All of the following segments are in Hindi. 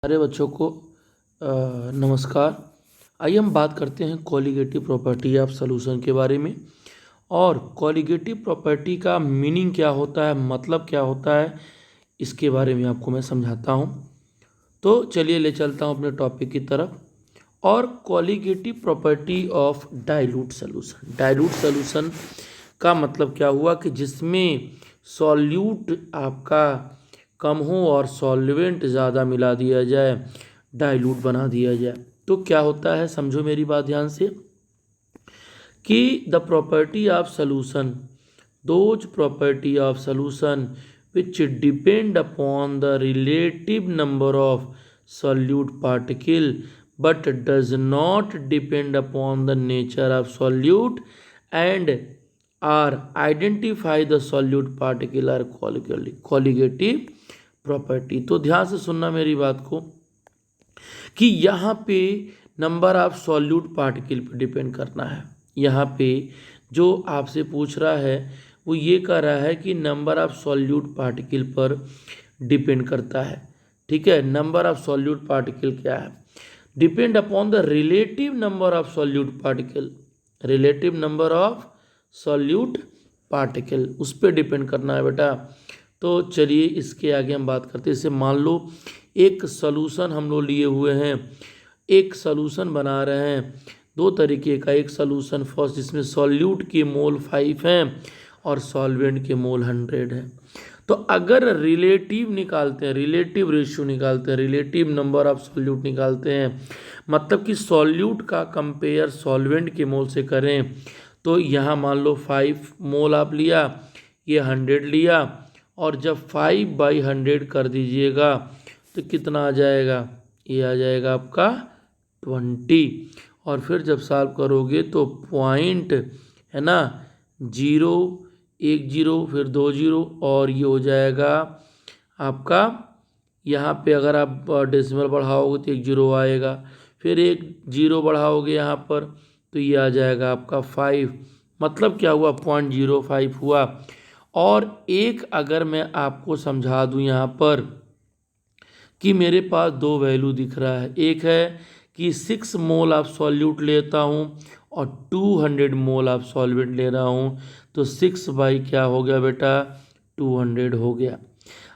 सारे बच्चों को नमस्कार। आइए हम बात करते हैं कॉलिगेटिव प्रॉपर्टी ऑफ सॉल्यूशन के बारे में। और कॉलिगेटिव प्रॉपर्टी का मीनिंग क्या होता है, मतलब क्या होता है, इसके बारे में आपको मैं समझाता हूँ। तो चलिए ले चलता हूँ अपने टॉपिक की तरफ। और colligative property of dilute solution. Dilute solution का मतलब क्या हुआ कि जिसमें सॉल्यूट आपका कम हो और सॉल्वेंट ज़्यादा मिला दिया जाए, डाइल्यूट बना दिया जाए। तो क्या होता है, समझो मेरी बात ध्यान से, कि the property of solution, those property of solution which depend upon the relative number of solute particle but does not depend upon the nature of solute and are identify the solute particle are colligative property. तो ध्यान से सुनना मेरी बात को कि यहाँ पे नंबर ऑफ सॉल्यूट पार्टिकल पे डिपेंड करना है। यहाँ पे जो आपसे पूछ रहा है वो ये कह रहा है कि नंबर ऑफ सॉल्यूट पार्टिकल पर डिपेंड करता है। ठीक है, नंबर ऑफ सॉल्यूट पार्टिकल क्या है, depend upon the relative number of solute particle, relative number of solute particle उस पर डिपेंड करना है बेटा। तो चलिए इसके आगे हम बात करते हैं। जैसे मान लो एक सॉल्यूशन हम लोग लिए हुए हैं, एक सॉल्यूशन बना रहे हैं दो तरीके का। एक सॉल्यूशन फर्स्ट जिसमें सॉल्यूट के मोल 5 हैं और सॉल्वेंट के मोल 100 हैं। तो अगर रिलेटिव निकालते हैं, रिलेटिव रेशियो निकालते हैं, रिलेटिव नंबर ऑफ सॉल्यूट निकालते हैं, मतलब कि सॉल्यूट का कंपेयर सॉल्वेंट के मोल से करें, तो यहाँ मान लो 5 मोल आप लिया, ये 100 लिया, और जब 5/100 कर दीजिएगा तो कितना आ जाएगा, ये आ जाएगा आपका 20। और फिर जब सॉल्व करोगे तो पॉइंट है ना, 0 1 0 फिर 2 0, और ये हो जाएगा आपका, यहाँ पे अगर आप डेसिमल बढ़ाओगे तो 1 0 आएगा, फिर 1 0 बढ़ाओगे यहाँ पर तो ये आ जाएगा आपका 5। मतलब क्या हुआ, 0.05 हुआ। और एक अगर मैं आपको समझा दूं यहाँ पर कि मेरे पास दो वैल्यू दिख रहा है, एक है कि 6 मोल ऑफ सॉल्यूट लेता हूँ और 200 मोल ऑफ सॉल्वेंट ले रहा हूँ, तो 6 बाई क्या हो गया बेटा, 200 हो गया।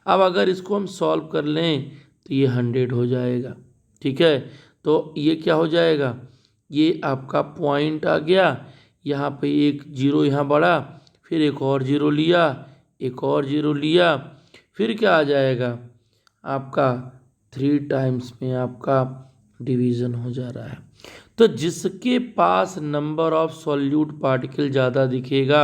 अब अगर इसको हम सॉल्व कर लें तो ये 100 हो जाएगा। ठीक है, तो ये क्या हो जाएगा, ये आपका पॉइंट आ गया, यहाँ पे एक जीरो यहाँ बढ़ा, फिर एक और जीरो लिया, एक और जीरो लिया, फिर क्या आ जाएगा आपका 3 टाइम्स में आपका डिवीज़न हो जा रहा है। तो जिसके पास नंबर ऑफ सॉल्यूट पार्टिकल ज़्यादा दिखेगा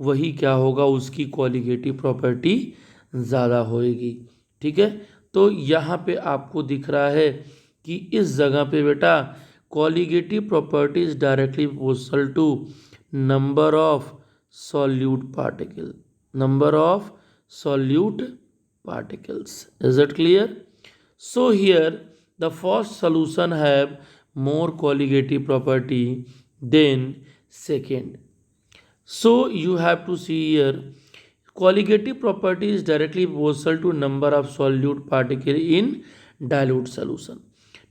वही क्या होगा, उसकी कॉलिगेटिव प्रॉपर्टी ज़्यादा होएगी। ठीक है, तो यहाँ पे आपको दिख रहा है कि इस जगह पे बेटा colligative property is directly proportional to number of solute particle, number of solute particles. Is it clear? So here the first solution have more colligative property than second. So you have to see here colligative property is directly proportional to number of solute particle in dilute solution.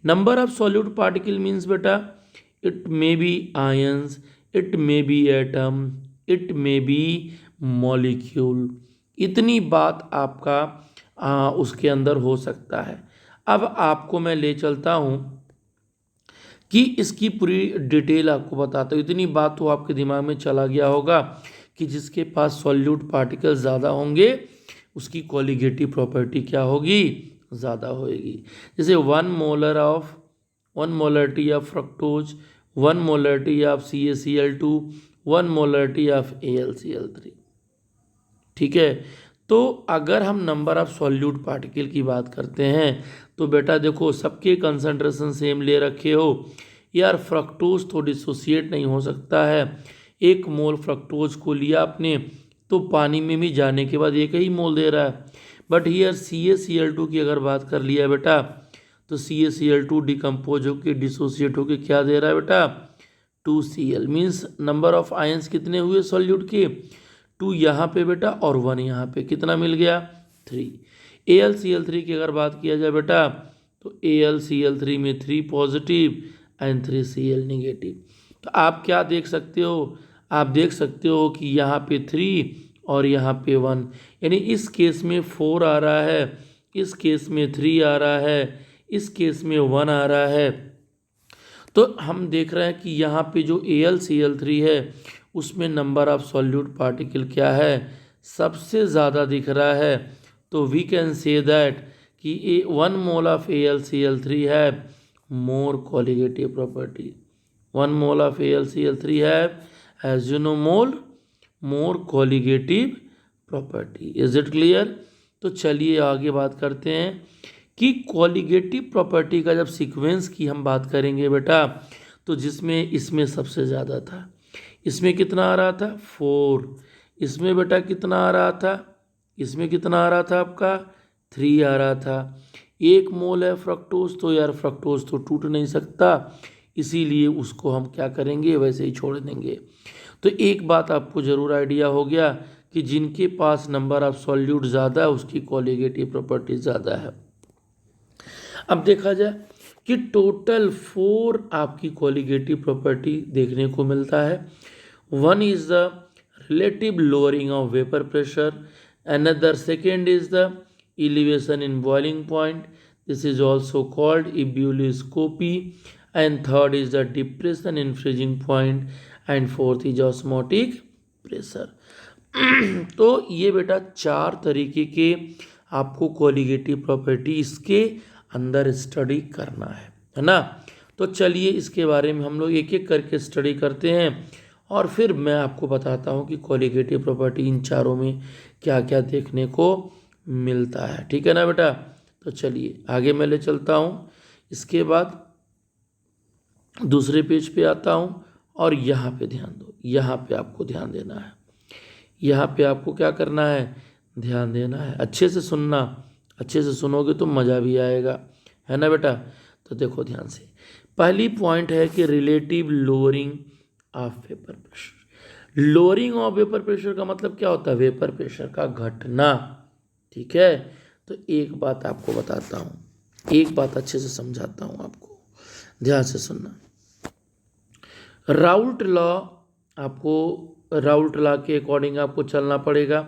Number of solute particle means beta it may be ions, it may be atom, it may be molecule. इतनी बात आपका उसके अंदर हो सकता है। अब आपको मैं ले चलता हूँ कि इसकी पूरी डिटेल आपको बताता हूँ। इतनी बात तो आपके दिमाग में चला गया होगा कि जिसके पास सॉल्यूट पार्टिकल ज़्यादा होंगे उसकी कॉलिगेटिव प्रॉपर्टी क्या होगी, ज़्यादा होएगी। जैसे 1 molarity of fructose, 1 molarity of CaCl2, 1 molarity of AlCl3। ठीक है, तो अगर हम नंबर ऑफ सॉल्यूट पार्टिकल की बात करते हैं तो बेटा देखो सबके कंसंट्रेशन सेम ले रखे हो यार, फ्रक्टोज तो डिसोसिएट नहीं हो सकता है। 1 मोल फ्रक्टोज को लिया आपने तो पानी में भी जाने के बाद 1 ही मोल दे रहा है। बट हियर CaCl2 की अगर बात कर लिया बेटा तो CaCl2 डिकम्पोज होकर डिसोसिएट होकर क्या दे रहा है बेटा, 2Cl। Means number of ions कितने हुए सॉल्यूट के, 2 यहाँ पे बेटा और 1 यहाँ पे, कितना मिल गया, 3। AlCl3 की अगर बात किया जाए बेटा तो AlCl3 में 3 पॉजिटिव एंड 3 Cl निगेटिव। तो आप क्या देख सकते हो, आप देख सकते हो कि यहाँ पे 3 और यहाँ पे 1, यानी इस केस में 4 आ रहा है, इस केस में 3 आ रहा है, इस केस में 1 आ रहा है। तो हम देख रहे हैं कि यहाँ पे जो AlCl3 है उसमें नंबर ऑफ सॉल्यूट पार्टिकल क्या है, सबसे ज़्यादा दिख रहा है। तो वी कैन से दैट कि 1 मोल ऑफ AlCl3 है more colligative property. 1 mole of AlCl3 है as you know more colligative property. Is it clear? तो चलिए आगे बात करते हैं कि कोलिगेटिव प्रॉपर्टी का जब सीक्वेंस की हम बात करेंगे बेटा, तो जिसमें इसमें सबसे ज़्यादा था, इसमें कितना आ रहा था 4, इसमें बेटा कितना आ रहा था, इसमें कितना आ रहा था आपका 3 आ रहा था। 1 मोल है फ्रक्टोज, तो यार फ्रक्टोज तो टूट नहीं सकता, इसीलिए उसको हम क्या करेंगे, वैसे ही छोड़ देंगे। तो एक बात आपको ज़रूर आइडिया हो गया कि जिनके पास नंबर ऑफ सॉल्यूट ज़्यादा है उसकी कोलिगेटिव प्रॉपर्टी ज़्यादा है। अब देखा जाए कि टोटल 4 आपकी कोलिगेटिव प्रॉपर्टी देखने को मिलता है। 1 is the relative lowering of vapour pressure, another second is the elevation in boiling point, this is also called ebullioscopy, and third is the depression in freezing point, and fourth is osmotic pressure। तो ये बेटा 4 तरीके के आपको कोलिगेटिव प्रॉपर्टी इसके अंदर स्टडी करना है ना। तो चलिए इसके बारे में हम लोग एक एक करके स्टडी करते हैं और फिर मैं आपको बताता हूँ कि कोलिगेटिव प्रॉपर्टी इन चारों में क्या क्या देखने को मिलता है। ठीक है ना बेटा? तो चलिए आगे मैं ले चलता हूँ। इसके बाद दूसरे पेज पे आता हूँ और यहाँ पे ध्यान दो, यहाँ पे आपको ध्यान देना है, यहाँ पे आपको क्या करना है, ध्यान देना है, अच्छे से सुनना, अच्छे से सुनोगे तो मज़ा भी आएगा, है ना बेटा? तो देखो ध्यान से, पहली पॉइंट है कि relative lowering of vapour pressure. Lowering of vapour pressure का मतलब क्या होता है, वेपर प्रेशर का घटना। ठीक है, तो एक बात आपको बताता हूँ, एक बात अच्छे से समझाता हूँ आपको, ध्यान से सुनना। राउल्ट लॉ, आपको राउल्ट लॉ के अकॉर्डिंग आपको चलना पड़ेगा।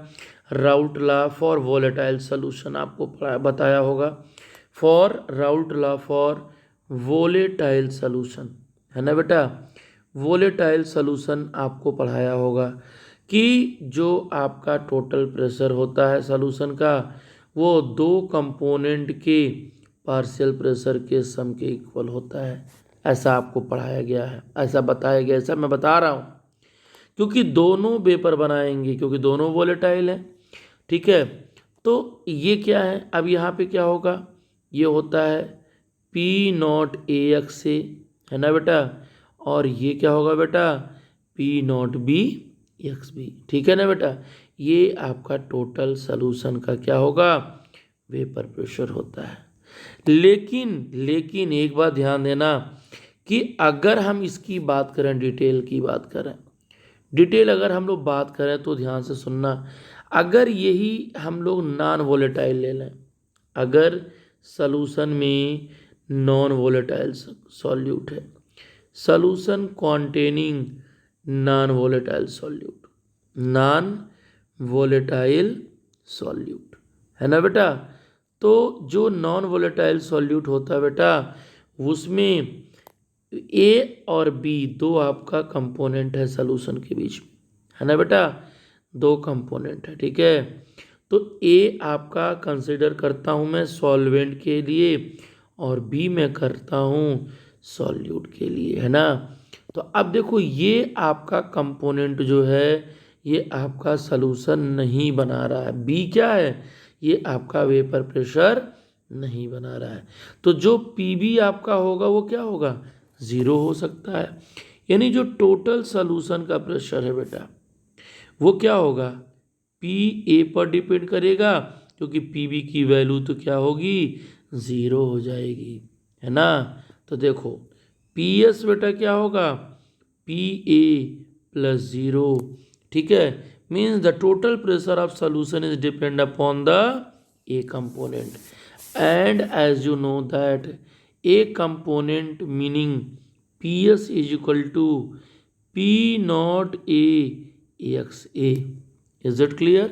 Raoult law for volatile solution आपको बताया होगा, for Raoult law for volatile solution, है ना बेटा? वोलेटाइल सोल्यूशन आपको पढ़ाया होगा कि जो आपका टोटल प्रेशर होता है सोल्यूशन का वो 2 कंपोनेंट के पार्शियल प्रेशर के सम के इक्वल होता है, ऐसा आपको पढ़ाया गया है, ऐसा बताया गया, ऐसा मैं बता रहा हूँ क्योंकि दोनों वेपर बनाएंगे, क्योंकि दोनों वोलेटाइल हैं। ठीक है, तो ये क्या है, अब यहाँ पे क्या होगा, ये होता है P0 से, है ना बेटा? और ये क्या होगा बेटा, P0 XB। ठीक है ना बेटा? ये आपका टोटल सॉल्यूशन का क्या होगा, वेपर प्रेशर होता है। लेकिन एक बात ध्यान देना कि अगर हम इसकी बात करें, डिटेल की बात करें, डिटेल अगर हम लोग बात करें तो ध्यान से सुनना, अगर यही हम लोग नॉन वोलेटाइल ले लें, अगर सॉल्यूशन में नॉन वोलेटाइल सॉल्यूट है, solution containing non volatile solute, non volatile solute, है ना बेटा? तो जो नॉन वोलेटाइल सॉल्यूट होता है बेटा, उसमें ए और बी 2 आपका कंपोनेंट है सॉल्यूशन के बीच में, है ना बेटा? 2 कंपोनेंट है। ठीक है, तो ए आपका कंसिडर करता हूँ मैं सॉल्वेंट के लिए और बी मैं करता हूँ सॉल्यूट के लिए, है ना? तो अब देखो ये आपका कंपोनेंट जो है ये आपका सॉल्यूशन नहीं बना रहा है, बी क्या है, ये आपका वेपर प्रेशर नहीं बना रहा है, तो जो पीबी आपका होगा वो क्या होगा, 0 हो सकता है। यानी जो टोटल सॉल्यूशन का प्रेशर है बेटा वो क्या होगा, पी ए पर डिपेंड करेगा, क्योंकि पीबी की वैल्यू तो क्या होगी, 0 हो जाएगी, है ना? तो देखो पी एस बेटा क्या होगा, पी ए प्लस 0। ठीक है, means the total pressure of solution is depend upon the A component. and as you know that a component meaning PS is equal to P naught A x A. Is it clear?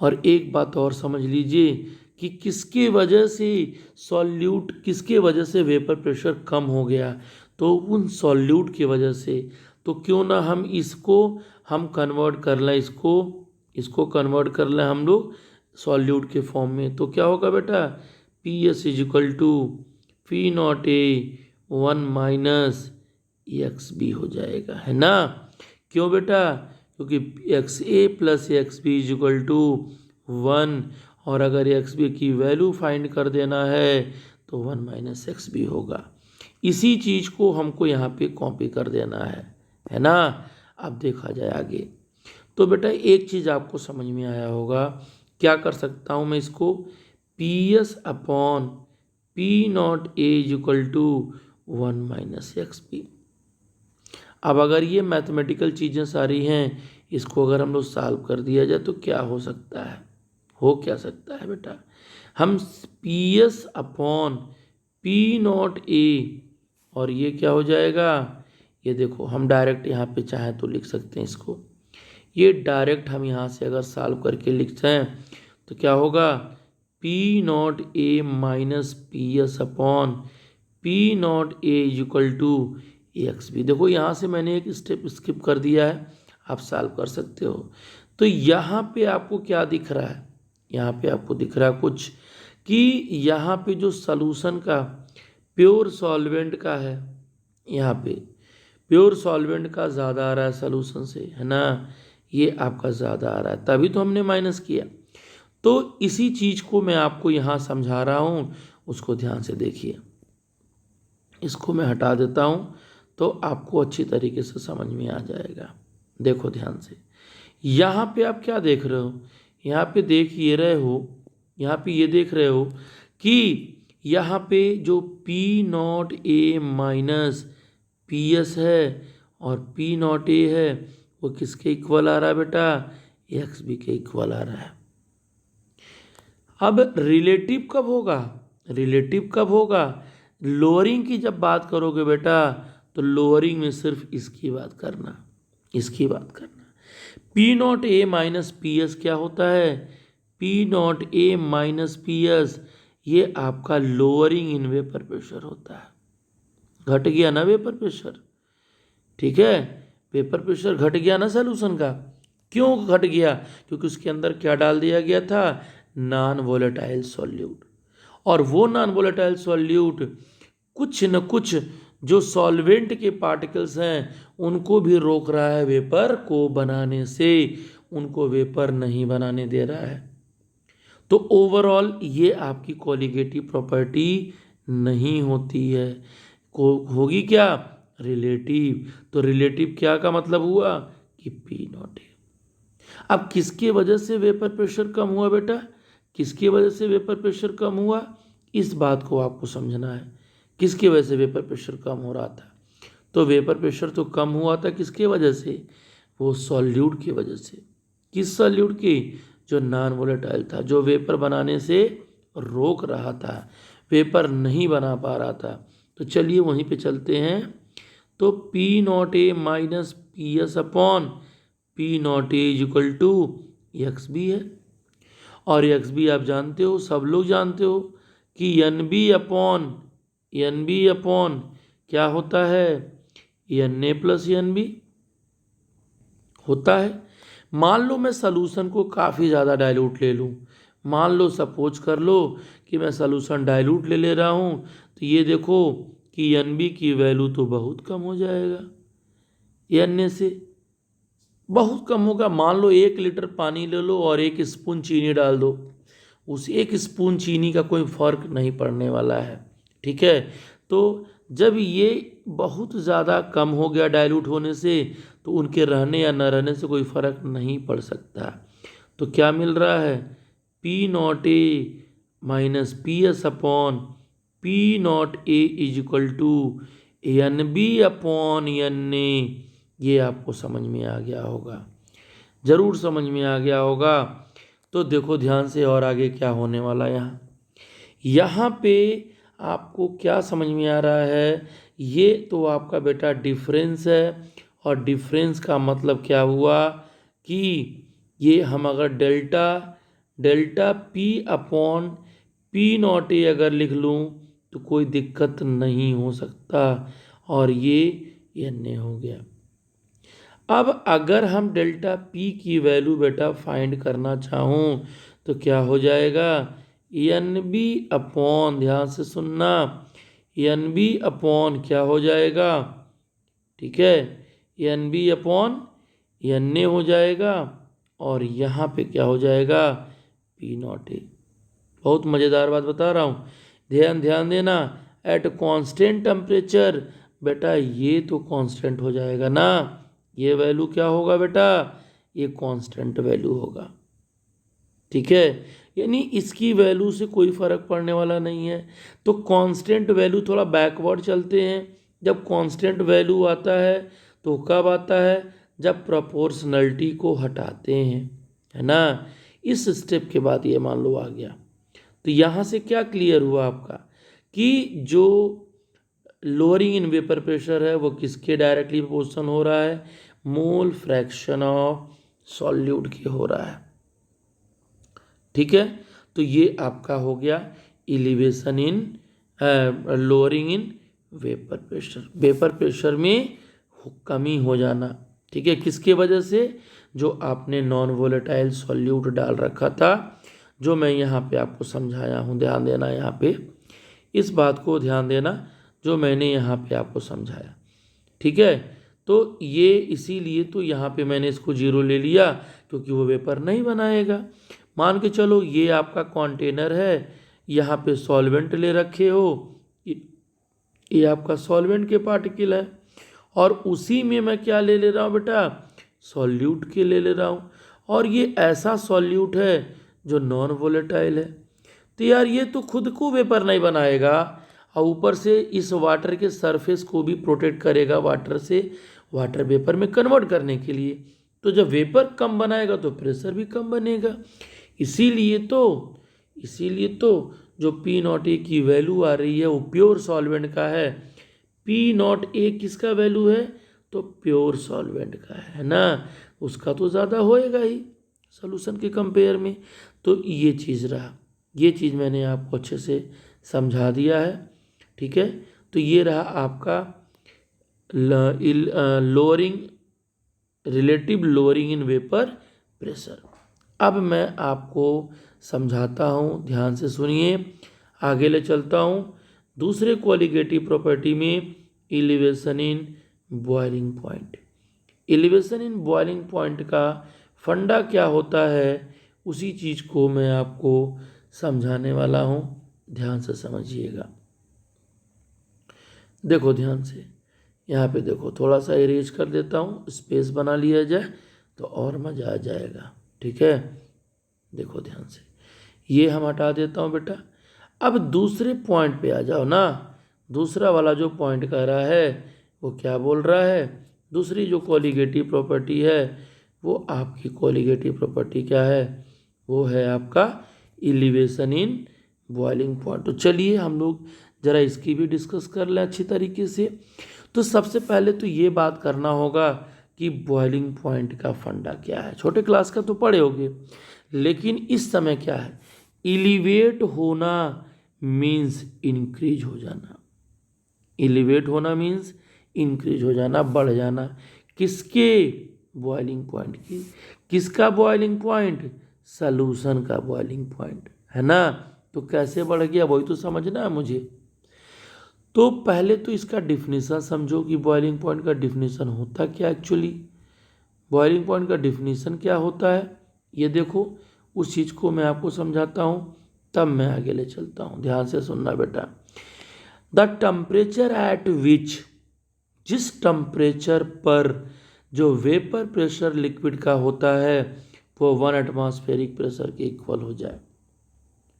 और एक बात और समझ लीजिए कि किसके वजह से सॉल्यूट, किसके वजह से वेपर प्रेशर कम हो गया, तो उन सॉल्यूट की वजह से। तो क्यों ना हम इसको हम कन्वर्ट कर लें, इसको कन्वर्ट कर लें हम लोग सॉल्यूट के फॉर्म में। तो क्या होगा बेटा, P S is equal to P naught A 1 minus X B हो जाएगा, है ना। क्यों बेटा, क्योंकि X A plus X B is equal to 1, और अगर एक्स बी की वैल्यू फाइंड कर देना है तो 1 माइनस एक्स बी होगा। इसी चीज़ को हमको यहाँ पे कॉपी कर देना है ना। अब देखा जाए आगे। तो बेटा एक चीज़ आपको समझ में आया होगा, क्या कर सकता हूँ मैं इसको, P S upon P naught A is equal to 1 minus X B. अब अगर ये मैथमेटिकल चीज़ें सारी हैं, इसको अगर हम लोग सॉल्व कर दिया जाए तो क्या हो सकता है, हो क्या सकता है बेटा, हम P S upon P naught ए, और ये क्या हो जाएगा, ये देखो हम डायरेक्ट यहाँ पे चाहें तो लिख सकते हैं इसको, ये डायरेक्ट हम यहाँ से अगर सॉल्व करके लिखते हैं तो क्या होगा, P naught A minus P S upon P naught A is equal to X B. देखो यहाँ से मैंने एक स्टेप स्किप कर दिया है, आप सॉल्व कर सकते हो। तो यहाँ पे आपको क्या दिख रहा है, यहाँ पे आपको दिख रहा है कुछ कि यहाँ पे जो सॉल्यूशन का प्योर सॉल्वेंट का है, यहाँ पे प्योर सॉल्वेंट का ज़्यादा आ रहा है सॉल्यूशन से, है ना, ये आपका ज़्यादा आ रहा है, तभी तो हमने माइनस किया। तो इसी चीज़ को मैं आपको यहाँ समझा रहा हूँ, उसको ध्यान से देखिए। इसको मैं हटा देता हूँ तो आपको अच्छी तरीके से समझ में आ जाएगा। देखो ध्यान से, यहाँ पे आप क्या देख रहे हो, यहाँ पे देख ये रहे हो, यहाँ पे ये देख रहे हो कि यहाँ पे जो P not A minus P S है और P नॉट ए है वो किसके इक्वल आ रहा है बेटा, एक्स बी के इक्वल आ रहा है। अब रिलेटिव कब होगा, रिलेटिव कब होगा, लोअरिंग की जब बात करोगे बेटा तो लोअरिंग में सिर्फ इसकी बात करना, इसकी बात करना। P naught A minus P S क्या होता है, P naught A minus P S ये आपका लोअरिंग इन वेपर प्रेशर होता है। घट गया ना वेपर प्रेशर, ठीक है, वेपर प्रेशर घट गया ना सॉल्यूशन का। क्यों घट गया, क्योंकि उसके अंदर क्या डाल दिया गया था, नॉन वोलेटाइल सॉल्यूट, और वो नॉन वोलेटाइल सॉल्यूट कुछ न कुछ जो सॉल्वेंट के पार्टिकल्स हैं उनको भी रोक रहा है वेपर को बनाने से, उनको वेपर नहीं बनाने दे रहा है। तो ओवरऑल ये आपकी कोलिगेटिव प्रॉपर्टी नहीं होती है, होगी क्या, रिलेटिव। तो रिलेटिव क्या का मतलब हुआ कि पी नॉट ए। अब किसके वजह से वेपर प्रेशर कम हुआ बेटा, किसकी वजह से वेपर प्रेशर कम हुआ, इस बात को आपको समझना है। किसकी वजह से वेपर प्रेशर कम हो रहा था, तो वेपर प्रेशर तो कम हुआ था किसके वजह से, वो सॉल्यूट की वजह से। किस सॉल्यूट की, जो नॉन वोलेटाइल था, जो वेपर बनाने से रोक रहा था, वेपर नहीं बना पा रहा था। तो चलिए वहीं पे चलते हैं। तो P naught A minus P S upon P naught A is equal to X B है, और एक्स बी आप जानते हो, सब लोग जानते हो कि एन बी अपॉन क्या होता है, N A plus N B होता है। मान लो मैं सॉल्यूशन को काफ़ी ज़्यादा डाइल्यूट ले लूँ, मान लो सपोज कर लो कि मैं सॉल्यूशन डाइल्यूट ले रहा हूँ, तो ये देखो कि एन बी की वैल्यू तो बहुत कम हो जाएगा, एन ए से बहुत कम होगा। मान लो 1 लीटर पानी ले लो और 1 स्पून चीनी डाल दो, उस 1 स्पून चीनी का कोई फर्क नहीं पड़ने वाला है, ठीक है। तो जब ये बहुत ज़्यादा कम हो गया डाइल्यूट होने से, तो उनके रहने या न रहने से कोई फ़र्क नहीं पड़ सकता। तो क्या मिल रहा है, P naught A minus P S upon P naught A is equal to N B upon N A. ये आपको समझ में आ गया होगा, ज़रूर समझ में आ गया होगा। तो देखो ध्यान से और आगे क्या होने वाला है यहाँ। यहाँ पे आपको क्या समझ में आ रहा है, ये तो आपका बेटा डिफरेंस है, और डिफरेंस का मतलब क्या हुआ कि ये हम अगर delta delta P upon P naught ए अगर लिख लूँ तो कोई दिक्कत नहीं हो सकता, और ये एन ए हो गया। अब अगर हम डेल्टा पी की वैल्यू बेटा फाइंड करना चाहूँ तो क्या हो जाएगा, एन बी अपॉन, ध्यान से सुनना, एन बी अपॉन क्या हो जाएगा, ठीक है, N B upon N A हो जाएगा, और यहाँ पे क्या हो जाएगा, पी नॉट ए। बहुत मज़ेदार बात बता रहा हूँ, ध्यान ध्यान देना। एट कांस्टेंट टेम्परेचर, बेटा ये तो कांस्टेंट हो जाएगा ना, ये वैल्यू क्या होगा बेटा, ये कांस्टेंट वैल्यू होगा, ठीक है, यानी इसकी वैल्यू से कोई फर्क पड़ने वाला नहीं है। तो कांस्टेंट वैल्यू, थोड़ा बैकवर्ड चलते हैं, जब कांस्टेंट वैल्यू आता है तो कब आता है, जब प्रोपोर्शनलिटी को हटाते हैं, है ना। इस स्टेप के बाद ये मान लो आ गया। तो यहाँ से क्या क्लियर हुआ आपका कि जो लोअरिंग इन वेपर प्रेशर है वो किसके डायरेक्टली प्रोपोर्शनल हो रहा है, मोल फ्रैक्शन ऑफ सॉल्यूट के हो रहा है, ठीक है। तो ये आपका हो गया elevation in lowering in vapour pressure, vapour pressure में कमी हो जाना, ठीक है, किसके वजह से, जो आपने नॉन वोलेटाइल सॉल्यूट डाल रखा था, जो मैं यहाँ पे आपको समझाया हूँ, ध्यान देना यहाँ पे, इस बात को ध्यान देना जो मैंने यहाँ पे आपको समझाया, ठीक है। तो ये इसीलिए तो यहाँ पे मैंने इसको जीरो ले लिया, क्योंकि वो वेपर नहीं बनाएगा। मान के चलो ये आपका कंटेनर है, यहाँ पे सॉल्वेंट ले रखे हो, ये आपका सॉल्वेंट के पार्टिकल है, और उसी में मैं क्या ले रहा हूँ बेटा, सॉल्यूट के ले रहा हूँ, और ये ऐसा सॉल्यूट है जो नॉन वोलेटाइल है। तो यार ये तो खुद को वेपर नहीं बनाएगा, और ऊपर से इस वाटर के सरफेस को भी प्रोटेक्ट करेगा वाटर से, वाटर वेपर में कन्वर्ट करने के लिए। तो जब वेपर कम बनाएगा तो प्रेशर भी कम बनेगा। इसीलिए तो जो पी नॉट ए की वैल्यू आ रही है वो प्योर सॉल्वेंट का है। पी नॉट ए किसका वैल्यू है, तो प्योर सॉल्वेंट का है ना, उसका तो ज़्यादा होएगा ही सॉल्यूशन के कंपेयर में। तो ये चीज़ रहा, ये चीज़ मैंने आपको अच्छे से समझा दिया है, ठीक है। तो ये रहा आपका lowering, relative lowering in vapour pressure. अब मैं आपको समझाता हूँ, ध्यान से सुनिए, आगे ले चलता हूँ दूसरे क्वालिटेटिव प्रॉपर्टी में, elevation in boiling point. Elevation in boiling point का फंडा क्या होता है, उसी चीज़ को मैं आपको समझाने वाला हूँ, ध्यान से समझिएगा। देखो ध्यान से, यहाँ पे देखो, थोड़ा सा इरेज कर देता हूँ, स्पेस बना लिया जाए तो और मज़ा आ जाएगा, ठीक है। देखो ध्यान से, ये हम हटा देता हूँ बेटा। अब दूसरे पॉइंट पे आ जाओ ना, दूसरा वाला जो पॉइंट कह रहा है वो क्या बोल रहा है, दूसरी जो कोलिगेटिव प्रॉपर्टी है वो आपकी कोलिगेटिव प्रॉपर्टी क्या है, वो है आपका एलिवेशन इन बॉइलिंग पॉइंट। तो चलिए हम लोग ज़रा इसकी भी डिस्कस कर लें अच्छी तरीके से। तो सबसे पहले तो ये बात करना होगा कि बॉइलिंग पॉइंट का फंडा क्या है, छोटे क्लास का तो पढ़े होगे, लेकिन इस समय क्या है, एलिवेट होना मीन्स इंक्रीज हो जाना, एलिवेट होना मीन्स इंक्रीज हो जाना, बढ़ जाना, किसके, बॉइलिंग पॉइंट की। किसका बॉइलिंग पॉइंट, सॉल्यूशन का बॉइलिंग पॉइंट, है ना। तो कैसे बढ़ गया वही तो समझना है मुझे। तो पहले तो इसका डिफिनीसन समझो कि बॉइलिंग पॉइंट का डिफिनीसन होता क्या एक्चुअली, बॉइलिंग पॉइंट का डिफिनीसन क्या होता है, ये देखो, उस चीज़ को मैं आपको समझाता हूँ, तब मैं आगे ले चलता हूँ, ध्यान से सुनना बेटा। द टेम्परेचर एट विच, जिस टेम्परेचर पर जो वेपर प्रेशर लिक्विड का होता है वो 1 एटमॉस्फेरिक प्रेशर के इक्वल हो जाए,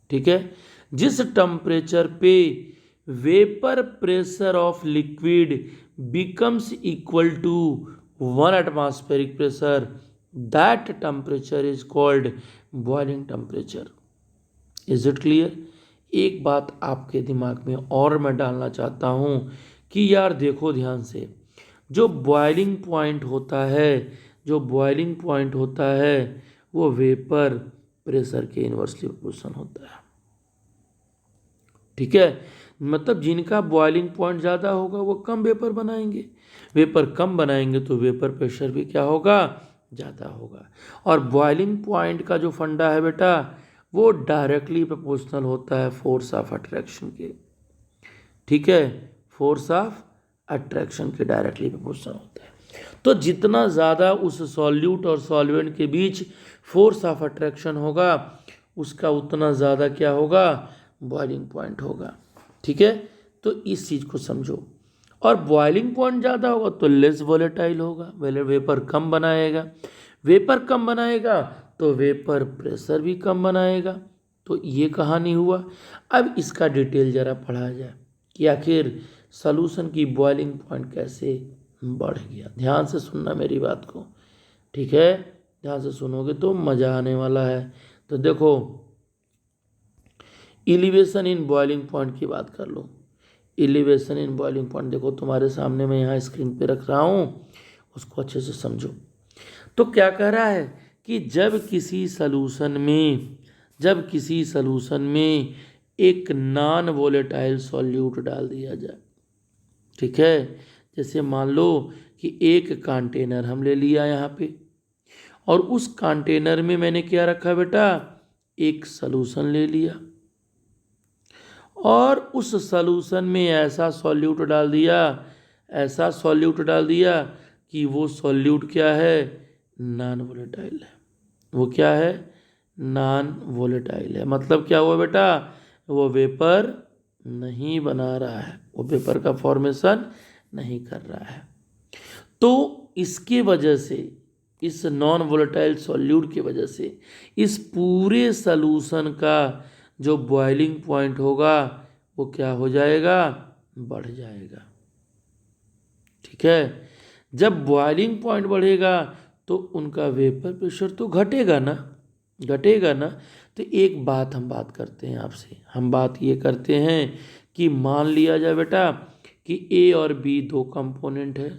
ठीक है। जिस टेम्परेचर पे vapour pressure of liquid becomes equal to 1 atmospheric pressure, that temperature is called boiling temperature. Is it clear? एक बात आपके दिमाग में और मैं डालना चाहता हूँ कि यार देखो ध्यान से, जो बॉइलिंग पॉइंट होता है, जो बॉइलिंग पॉइंट होता है वो वेपर प्रेशर के इन्वर्सली प्रोपोर्शनल होता है। ठीक है, मतलब जिनका बॉइलिंग पॉइंट ज़्यादा होगा वो कम वेपर बनाएंगे, वेपर कम बनाएंगे तो वेपर प्रेशर भी क्या होगा, ज़्यादा होगा। और बॉइलिंग पॉइंट का जो फंडा है बेटा वो डायरेक्टली प्रोपोर्शनल होता है फोर्स ऑफ अट्रैक्शन के। ठीक है, फोर्स ऑफ अट्रैक्शन के डायरेक्टली प्रोपोर्शनल होता है। तो जितना ज़्यादा उस सॉल्यूट और सॉल्वेंट के बीच फोर्स ऑफ अट्रैक्शन होगा उसका उतना ज़्यादा क्या होगा, बॉइलिंग पॉइंट होगा। ठीक है, तो इस चीज़ को समझो। और बॉइलिंग पॉइंट ज़्यादा होगा तो लेस वोलेटाइल होगा, वेपर कम बनाएगा, वेपर कम बनाएगा तो वेपर प्रेशर भी कम बनाएगा। तो ये कहानी हुआ। अब इसका डिटेल ज़रा पढ़ा जाए कि आखिर सॉल्यूशन की बॉइलिंग पॉइंट कैसे बढ़ गया। ध्यान से सुनना मेरी बात को, ठीक है, ध्यान से सुनोगे तो मज़ा आने वाला है। तो देखो, एलिवेशन इन बॉइलिंग पॉइंट की बात कर लो। एलिवेशन इन बॉइलिंग पॉइंट देखो तुम्हारे सामने मैं यहाँ स्क्रीन पे रख रहा हूँ, उसको अच्छे से समझो। तो क्या कह रहा है कि जब किसी सलूशन में एक नॉन वोलेटाइल सॉल्यूट डाल दिया जाए, ठीक है, जैसे मान लो कि एक कंटेनर हम ले लिया यहाँ पे, और उस कंटेनर में मैंने क्या रखा बेटा, एक सलूशन ले लिया, और उस सलूशन में ऐसा सॉल्यूट डाल दिया कि वो सॉल्यूट क्या है, नॉन वोलेटाइल है। वो क्या है, नॉन वोलेटाइल है। मतलब क्या हुआ बेटा, वो वेपर नहीं बना रहा है, वो वेपर का फॉर्मेशन नहीं कर रहा है। तो इसके वजह से, इस नॉन वोलेटाइल सॉल्यूट की वजह से इस पूरे सलूशन का जो बॉइलिंग पॉइंट होगा वो क्या हो जाएगा, बढ़ जाएगा। ठीक है, जब बॉइलिंग पॉइंट बढ़ेगा तो उनका वेपर प्रेशर तो घटेगा ना। तो एक बात हम बात करते हैं आपसे, हम बात ये करते हैं कि मान लिया जाए बेटा कि ए और बी दो कंपोनेंट है,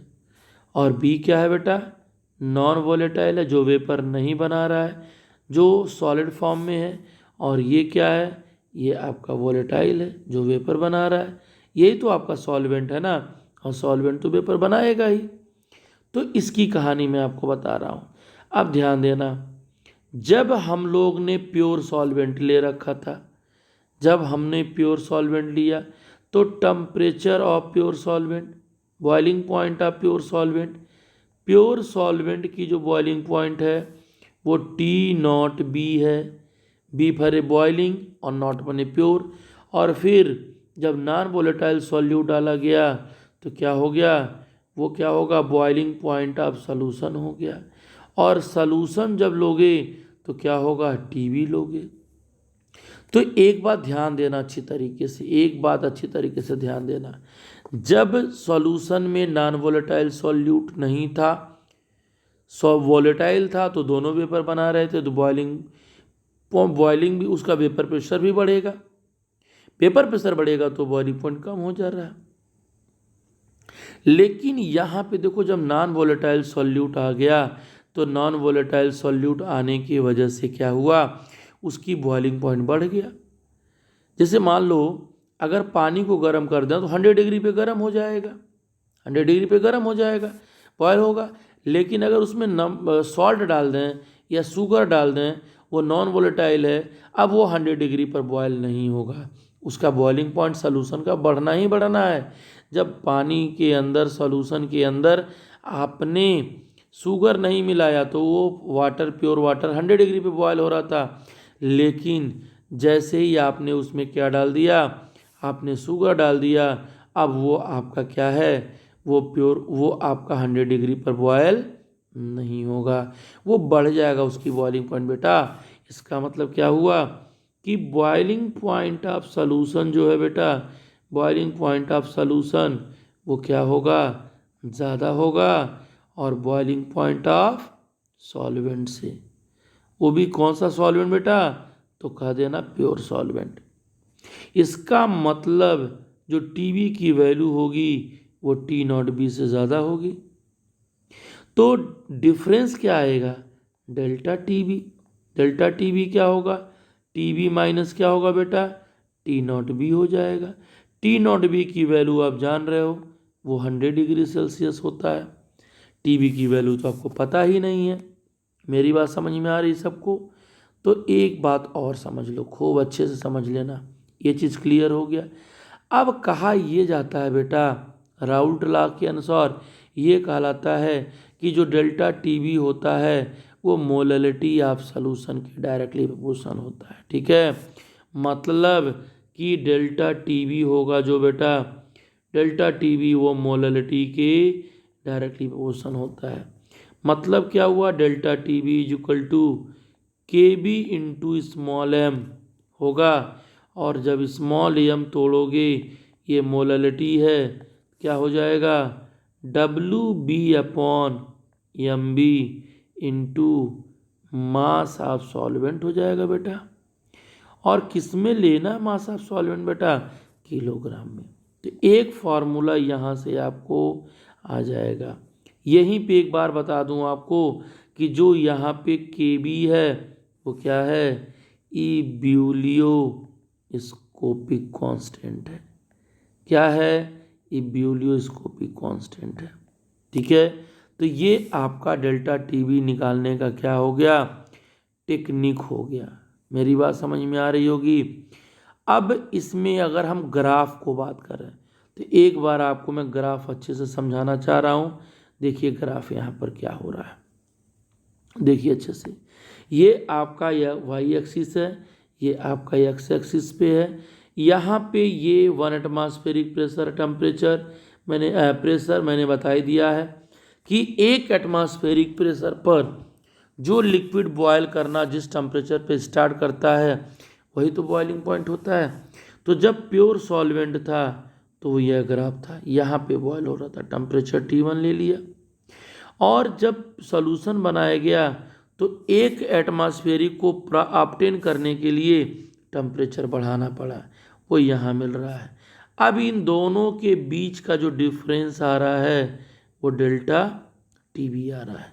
और बी क्या है बेटा, नॉन वोलेटाइल है, जो वेपर नहीं बना रहा है, जो सॉलिड फॉर्म में है, और ये क्या है, ये आपका वोलेटाइल है जो वेपर बना रहा है। यही तो आपका सॉल्वेंट है ना, और सॉल्वेंट तो वेपर बनाएगा ही। तो इसकी कहानी मैं आपको बता रहा हूँ। अब ध्यान देना, जब हम लोग ने प्योर सॉल्वेंट ले रखा था, जब हमने प्योर सॉल्वेंट लिया तो temperature of pure solvent, boiling point of pure solvent की जो बॉइलिंग पॉइंट है वो T0B है। बी फॉर बॉइलिंग और नॉट बने प्योर। और फिर जब नॉन वोलेटाइल सॉल्यूट डाला गया तो क्या हो गया, वो क्या होगा, बॉइलिंग पॉइंट ऑफ सॉल्यूशन हो गया। और सॉल्यूशन जब लोगे तो क्या होगा, TB लोगे। तो एक बात ध्यान देना अच्छी तरीके से, एक बात अच्छी तरीके से ध्यान देना, जब सॉल्यूशन में नॉन वोलेटाइल सॉल्यूट नहीं था, वोलेटाइल था, तो दोनों वेपर बना रहे थे, तो बॉइलिंग भी, उसका वेपर प्रेशर भी बढ़ेगा, वेपर प्रेशर बढ़ेगा तो बॉइलिंग पॉइंट कम हो जा रहा है। लेकिन यहाँ पे देखो, जब नॉन वोलेटाइल सॉल्यूट आ गया तो नॉन वोलेटाइल सॉल्यूट आने की वजह से क्या हुआ, उसकी बॉइलिंग पॉइंट बढ़ गया। जैसे मान लो अगर पानी को गर्म कर दें तो 100 डिग्री पे गर्म हो जाएगा, 100 डिग्री पे गर्म हो जाएगा, बॉयल होगा। लेकिन अगर उसमें सॉल्ट डाल दें या शुगर डाल दें, वो नॉन वोलेटाइल है, अब वो 100 डिग्री पर बॉयल नहीं होगा, उसका बॉइलिंग पॉइंट सॉल्यूशन का बढ़ना ही बढ़ना है। जब पानी के अंदर, सॉल्यूशन के अंदर आपने शुगर नहीं मिलाया तो वो वाटर, प्योर वाटर 100 डिग्री पे बॉयल हो रहा था। लेकिन जैसे ही आपने उसमें क्या डाल दिया, आपने शुगर डाल दिया, अब वो आपका क्या है, वो प्योर, वो आपका 100 डिग्री पर बॉयल नहीं होगा, वो बढ़ जाएगा उसकी बॉइलिंग पॉइंट बेटा। इसका मतलब क्या हुआ कि बॉइलिंग पॉइंट ऑफ सॉल्यूशन जो है बेटा, बॉइलिंग पॉइंट ऑफ सॉल्यूशन वो क्या होगा, ज़्यादा होगा। और बॉइलिंग पॉइंट ऑफ सॉल्वेंट से, वो भी कौन सा सॉल्वेंट बेटा, तो कह देना प्योर सॉल्वेंट। इसका मतलब जो टीवी की वैल्यू होगी वो टी नॉट बी से ज़्यादा होगी। तो डिफरेंस क्या आएगा? Delta TV. डेल्टा टीवी क्या होगा? टीवी माइनस क्या होगा बेटा? टी नॉट बी हो जाएगा। टी नॉट बी की वैल्यू आप जान रहे हो, वो 100 डिग्री सेल्सियस होता है। टीवी की वैल्यू तो आपको पता ही नहीं है। मेरी बात समझ में आ रही सबको? तो एक बात और समझ लो, खूब अच्छे से समझ लेना, ये चीज़ क्लियर हो गया। अब कहा ये जाता है बेटा, राउल्ट लॉ के अनुसार ये कहलाता है कि जो डेल्टा टीवी होता है वो मोलैलिटी ऑफ सॉल्यूशन के डायरेक्टली प्रोपोर्शनल होता है। ठीक है, मतलब कि डेल्टा टीवी होगा जो बेटा, डेल्टा टीवी वो मोलैलिटी के डायरेक्टली प्रोपोर्शनल होता है। मतलब क्या हुआ? Delta TV is equal to K B into small M होगा। और जब स्मॉल एम तोड़ोगे, ये मोलैलिटी है, क्या हो जाएगा? W B upon M B into mass of solvent हो जाएगा बेटा। और किस में लेना मास ऑफ सॉल्वेंट बेटा? किलोग्राम में। तो एक फार्मूला यहाँ से आपको आ जाएगा। यहीं पे एक बार बता दूं आपको कि जो यहाँ पे के बी है वो क्या है? इब्यूलियो स्कोपिक कांस्टेंट है। क्या है? इब्यूलियो स्कोपिक कांस्टेंट है। ठीक है, तो ये आपका डेल्टा टीवी निकालने का क्या हो गया? टेक्निक हो गया। मेरी बात समझ में आ रही होगी। अब इसमें अगर हम ग्राफ को बात करें तो एक बार आपको मैं ग्राफ अच्छे से समझाना चाह रहा हूँ। देखिए ग्राफ यहाँ पर क्या हो रहा है, देखिए अच्छे से। ये आपका यह वाई एक्सिस है, ये आपका एक्स एक्सिस पे है। यहाँ पे ये 1 एटमॉस्फेरिक प्रेशर टेम्परेचर मैंने बता ही दिया है कि 1 एटमॉस्फेरिक प्रेशर पर जो लिक्विड बॉयल करना जिस टेम्परेचर पे स्टार्ट करता है वही तो बॉइलिंग पॉइंट होता है। तो जब प्योर सॉल्वेंट था तो यह ग्राफ था, यहाँ पे बॉयल हो रहा था, टेम्परेचर T1 ले लिया। और जब सॉल्यूशन बनाया गया तो 1 एटमॉस्फेरिक को ऑब्टेन करने के लिए टेम्परेचर बढ़ाना पड़ा, वो यहाँ मिल रहा है। अब इन दोनों के बीच का जो डिफरेंस आ रहा है वो डेल्टा टीवी आ रहा है।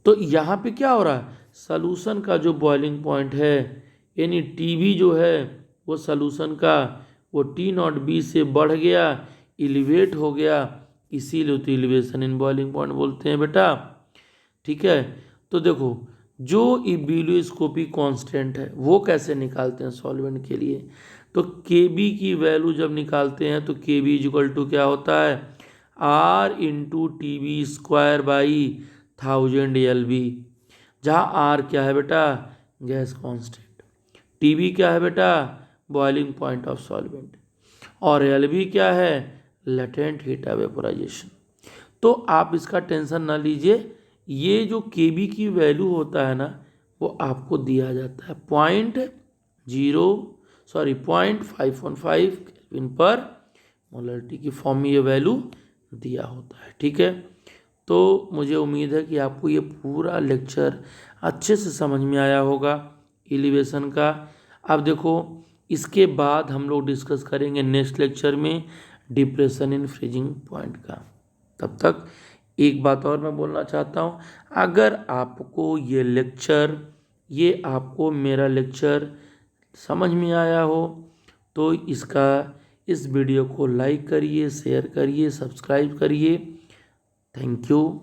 तो यहाँ पे क्या हो रहा है? सॉल्यूशन का जो बॉइलिंग पॉइंट है यानी टीवी जो है वो सॉल्यूशन का वो टी नॉट बी से बढ़ गया, इलिवेट हो गया, इसीलिए तो इलिवेशन इन बॉइलिंग पॉइंट बोलते हैं बेटा। ठीक है, तो देखो जो इब्यूलियोस्कोपी कांस्टेंट है वो कैसे निकालते हैं सॉल्वेंट के लिए? तो के बी की वैल्यू जब निकालते हैं तो के बी इक्वल टू क्या होता है? R into T B square by 1000 LB। जहाँ आर क्या है बेटा? Gas constant. टीबी क्या है बेटा? Boiling point of solvent. और एलबी क्या है? Latent heat vaporisation. तो आप इसका टेंशन ना लीजिए, ये जो केबी की वैल्यू होता है ना वो आपको दिया जाता है 0.515 केल्विन पर मोलरिटी की फॉर्म में ये वैल्यू दिया होता है। ठीक है, तो मुझे उम्मीद है कि आपको ये पूरा लेक्चर अच्छे से समझ में आया होगा एलिवेशन का। अब देखो इसके बाद हम लोग डिस्कस करेंगे नेक्स्ट लेक्चर में डिप्रेशन इन फ्रीजिंग पॉइंट का। तब तक एक बात और मैं बोलना चाहता हूँ, अगर आपको ये आपको मेरा लेक्चर समझ में आया हो तो इस वीडियो को लाइक करिए, शेयर करिए, सब्सक्राइब करिए। Thank you.